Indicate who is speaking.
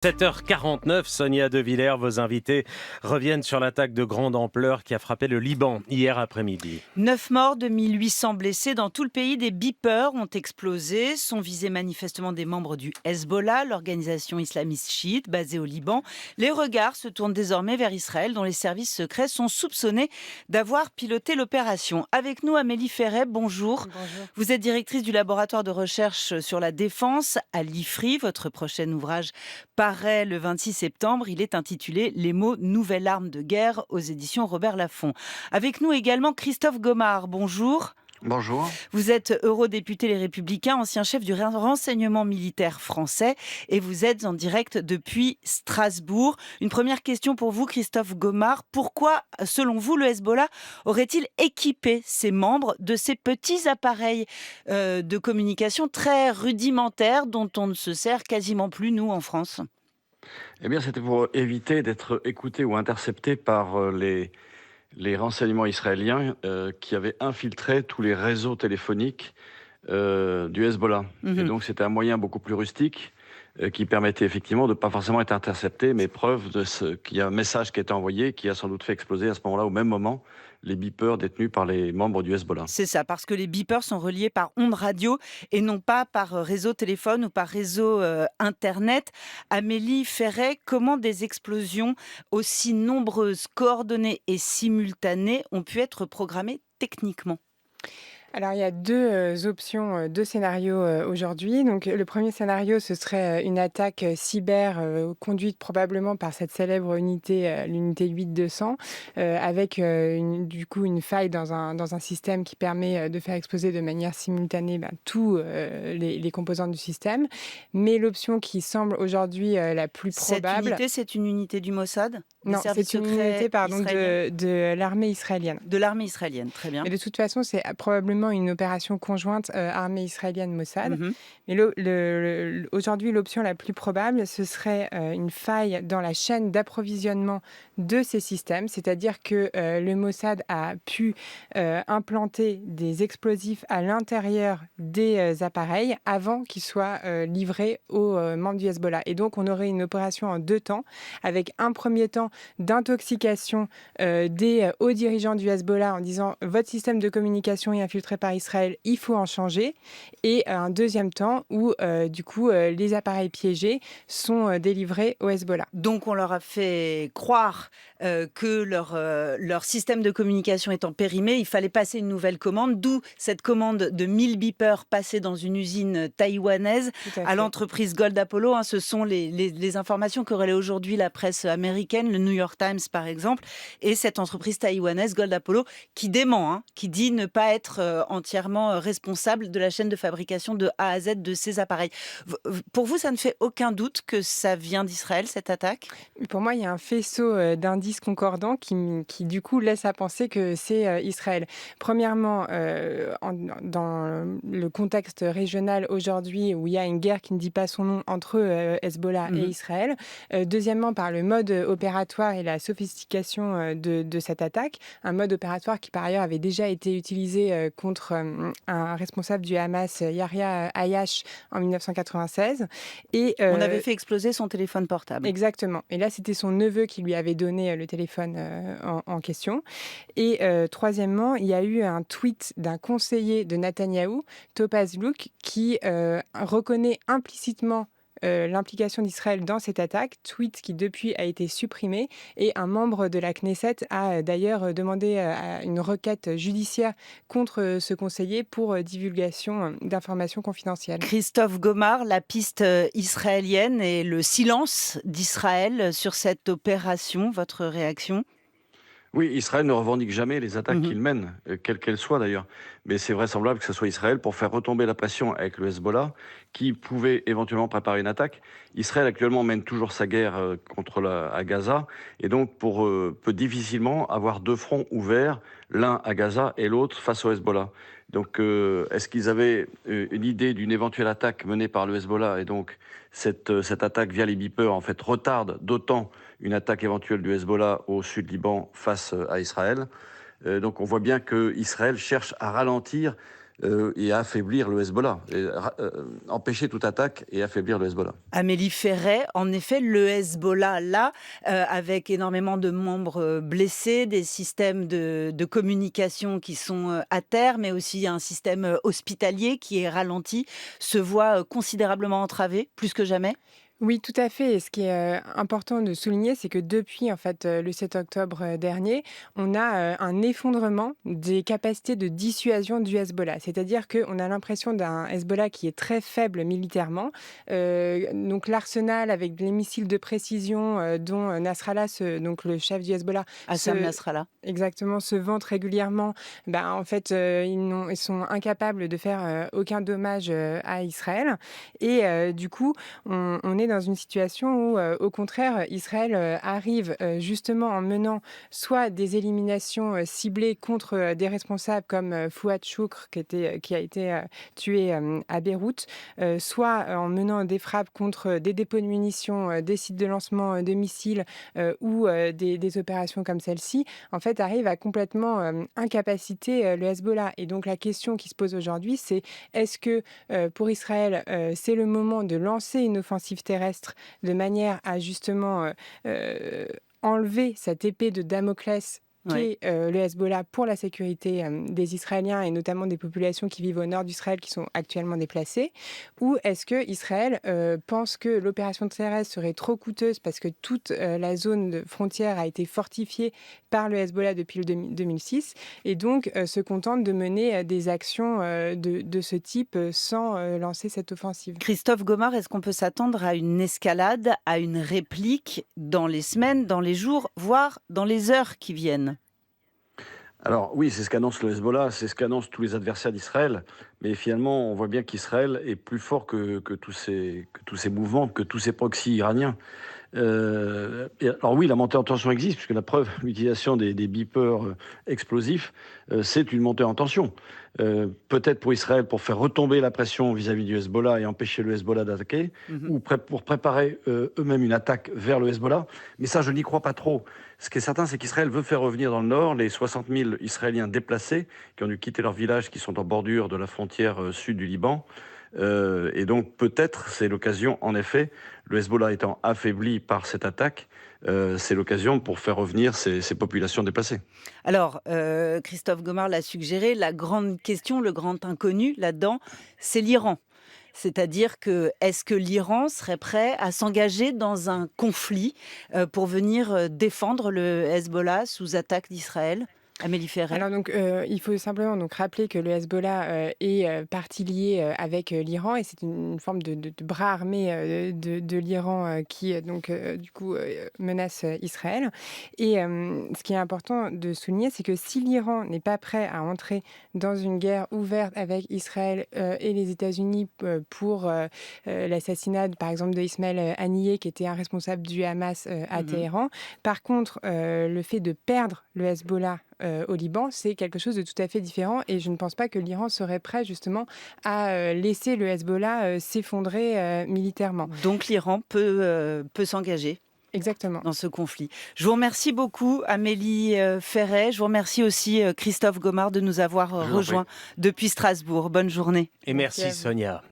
Speaker 1: 7h49, Sonia De Villers, vos invités reviennent sur l'attaque de grande ampleur qui a frappé le Liban hier après-midi.
Speaker 2: 9 morts, 2800 blessés. Dans tout le pays, des beepers ont explosé. Sont visés manifestement des membres du Hezbollah, l'organisation islamiste chiite basée au Liban. Les regards se tournent désormais vers Israël, dont les services secrets sont soupçonnés d'avoir piloté l'opération. Avec nous, Amélie Ferret, bonjour.
Speaker 3: Bonjour.
Speaker 2: Vous êtes directrice du laboratoire de recherche sur la défense à l'IFRI. Votre prochain ouvrage paraît le 26 septembre. Il est intitulé « Les mots nouvelle arme de guerre » aux éditions Robert Laffont. Avec nous également Christophe Gomard, bonjour.
Speaker 4: Bonjour.
Speaker 2: Vous êtes eurodéputé Les Républicains, ancien chef du renseignement militaire français et vous êtes en direct depuis Strasbourg. Une première question pour vous, Christophe Gomard. Pourquoi, selon vous, le Hezbollah aurait-il équipé ses membres de ces petits appareils de communication très rudimentaires dont on ne se sert quasiment plus, nous, en France ?
Speaker 4: Eh bien, c'était pour éviter d'être écouté ou intercepté par les renseignements israéliens qui avaient infiltré tous les réseaux téléphoniques du Hezbollah. Et donc, c'était un moyen beaucoup plus rustique qui permettait effectivement de ne pas forcément être intercepté, mais preuve qu'il y a un message qui a été envoyé qui a sans doute fait exploser à ce moment-là, au même moment, les beepers détenus par les membres du Hezbollah.
Speaker 2: C'est ça, parce que les beepers sont reliés par ondes radio et non pas par réseau téléphone ou par réseau Internet. Amélie Ferret, comment des explosions aussi nombreuses, coordonnées et simultanées ont pu être programmées techniquement ?
Speaker 3: Alors, il y a deux options, deux scénarios aujourd'hui. Donc, le premier scénario, ce serait une attaque cyber conduite probablement par cette célèbre unité, l'unité 8200, avec du coup une faille dans un système qui permet de faire exploser de manière simultanée tous les composants du système. Mais l'option qui semble aujourd'hui la plus probable...
Speaker 2: Cette unité, c'est une unité du Mossad ?
Speaker 3: Non, c'est une unité de l'armée israélienne.
Speaker 2: De l'armée israélienne, très bien.
Speaker 3: Mais de toute façon, c'est probablement une opération conjointe armée israélienne-Mossad. Mais aujourd'hui, l'option la plus probable, ce serait une faille dans la chaîne d'approvisionnement de ces systèmes, c'est-à-dire que le Mossad a pu implanter des explosifs à l'intérieur des appareils avant qu'ils soient livrés aux membres du Hezbollah. Et donc, on aurait une opération en deux temps, avec un premier temps d'intoxication des hauts dirigeants du Hezbollah en disant « votre système de communication est infiltré par Israël, il faut en changer ». Et un deuxième temps où, les appareils piégés sont délivrés au Hezbollah.
Speaker 2: Donc, on leur a fait croire que leur système de communication étant périmé, il fallait passer une nouvelle commande, d'où cette commande de 1000 beepers passée dans une usine taïwanaise à l'entreprise Gold Apollo. Ce sont les informations que relaie aujourd'hui la presse américaine, le New York Times par exemple, et cette entreprise taïwanaise Gold Apollo qui dément, qui dit ne pas être entièrement responsable de la chaîne de fabrication de A à Z de ces appareils. Pour vous, ça ne fait aucun doute que ça vient d'Israël, cette attaque ?
Speaker 3: Pour moi, il y a un faisceau d'indices concordants qui du coup laisse à penser que c'est Israël. Premièrement, dans le contexte régional aujourd'hui où il y a une guerre qui ne dit pas son nom entre Hezbollah et Israël. Deuxièmement, par le mode opératoire et la sophistication de cette attaque. Un mode opératoire qui par ailleurs avait déjà été utilisé contre un responsable du Hamas, Yahya Ayash, en 1996. Et,
Speaker 2: on avait fait exploser son téléphone portable.
Speaker 3: Exactement. Et là, c'était son neveu qui lui avait donné le téléphone en question. Et troisièmement, il y a eu un tweet d'un conseiller de Netanyahou, Topaz Louk, qui reconnaît implicitement l'implication d'Israël dans cette attaque, tweet qui depuis a été supprimé, et un membre de la Knesset a d'ailleurs demandé une requête judiciaire contre ce conseiller pour divulgation d'informations confidentielles.
Speaker 2: Christophe Gomard, la piste israélienne et le silence d'Israël sur cette opération, votre réaction ?
Speaker 4: Oui, Israël ne revendique jamais les attaques qu'il mène, quelles qu'elles soient d'ailleurs. Mais c'est vraisemblable que ce soit Israël pour faire retomber la pression avec le Hezbollah, qui pouvait éventuellement préparer une attaque. Israël actuellement mène toujours sa guerre à Gaza, et donc peut difficilement avoir deux fronts ouverts, l'un à Gaza et l'autre face au Hezbollah. Donc, est-ce qu'ils avaient une idée d'une éventuelle attaque menée par le Hezbollah, et donc cette attaque via les beepers en fait retarde d'autant une attaque éventuelle du Hezbollah au sud Liban face à Israël. Donc on voit bien qu'Israël cherche à ralentir et affaiblir le Hezbollah, empêcher toute attaque et affaiblir le Hezbollah.
Speaker 2: Amélie Ferret, en effet, le Hezbollah, là, avec énormément de membres blessés, des systèmes de communication qui sont à terre, mais aussi un système hospitalier qui est ralenti, se voit considérablement entravé, plus que jamais.
Speaker 3: Oui, tout à fait. Et ce qui est important de souligner, c'est que depuis en fait le 7 octobre dernier, on a un effondrement des capacités de dissuasion du Hezbollah. C'est-à-dire qu'on a l'impression d'un Hezbollah qui est très faible militairement. Donc l'arsenal avec les missiles de précision dont Nasrallah, donc le chef du Hezbollah,
Speaker 2: Assam Nasrallah.
Speaker 3: Exactement, se vante régulièrement. En fait, ils sont incapables de faire aucun dommage à Israël. Et du coup, on est dans une situation où, au contraire, Israël arrive justement en menant soit des éliminations ciblées contre des responsables comme Fouad Choukr, qui a été tué à Beyrouth, soit en menant des frappes contre des dépôts de munitions, des sites de lancement de missiles ou des opérations comme celle-ci, en fait, arrive à complètement incapaciter le Hezbollah. Et donc, la question qui se pose aujourd'hui, c'est est-ce que pour Israël, c'est le moment de lancer une offensive terrestre de manière à justement enlever cette épée de Damoclès qu'est le Hezbollah pour la sécurité des Israéliens et notamment des populations qui vivent au nord d'Israël qui sont actuellement déplacées, ou est-ce que Israël pense que l'opération terrestre serait trop coûteuse parce que toute la zone de frontière a été fortifiée par le Hezbollah depuis le 2006 et donc se contente de mener des actions de ce type sans lancer cette offensive.
Speaker 2: Christophe Gomard, est-ce qu'on peut s'attendre à une escalade, à une réplique dans les semaines, dans les jours, voire dans les heures qui viennent ?
Speaker 4: Alors oui, c'est ce qu'annonce le Hezbollah, c'est ce qu'annoncent tous les adversaires d'Israël, mais finalement on voit bien qu'Israël est plus fort que tous ces mouvements, que tous ces proxys iraniens. Alors oui, la montée en tension existe, puisque la preuve, l'utilisation des beepers explosifs, c'est une montée en tension. Peut-être pour Israël, pour faire retomber la pression vis-à-vis du Hezbollah et empêcher le Hezbollah d'attaquer, ou pour préparer eux-mêmes une attaque vers le Hezbollah. Mais ça, je n'y crois pas trop. Ce qui est certain, c'est qu'Israël veut faire revenir dans le nord les 60 000 Israéliens déplacés qui ont dû quitter leurs villages qui sont en bordure de la frontière sud du Liban. Et donc peut-être c'est l'occasion, en effet, le Hezbollah étant affaibli par cette attaque, c'est l'occasion pour faire revenir ces populations déplacées.
Speaker 2: Alors, Christophe Gomard l'a suggéré, la grande question, le grand inconnu là-dedans, c'est l'Iran. C'est-à-dire que, est-ce que l'Iran serait prêt à s'engager dans un conflit pour venir défendre le Hezbollah sous attaque d'Israël ? Amélie Ferret.
Speaker 3: Alors donc, il faut simplement donc rappeler que le Hezbollah est partie liée avec l'Iran et c'est une forme de bras armé de l'Iran qui donc du coup menace Israël. Et ce qui est important de souligner, c'est que si l'Iran n'est pas prêt à entrer dans une guerre ouverte avec Israël et les États-Unis pour l'assassinat, par exemple, de Ismaël Haniyeh, qui était un responsable du Hamas à Téhéran, par contre, le fait de perdre le Hezbollah au Liban, c'est quelque chose de tout à fait différent et je ne pense pas que l'Iran serait prêt justement à laisser le Hezbollah s'effondrer militairement.
Speaker 2: Donc l'Iran peut s'engager.
Speaker 3: Exactement.
Speaker 2: Dans ce conflit. Je vous remercie beaucoup, Amélie Ferret. Je vous remercie aussi, Christophe Gomard, de nous avoir rejoints depuis Strasbourg. Bonne journée.
Speaker 1: Et merci Sonia.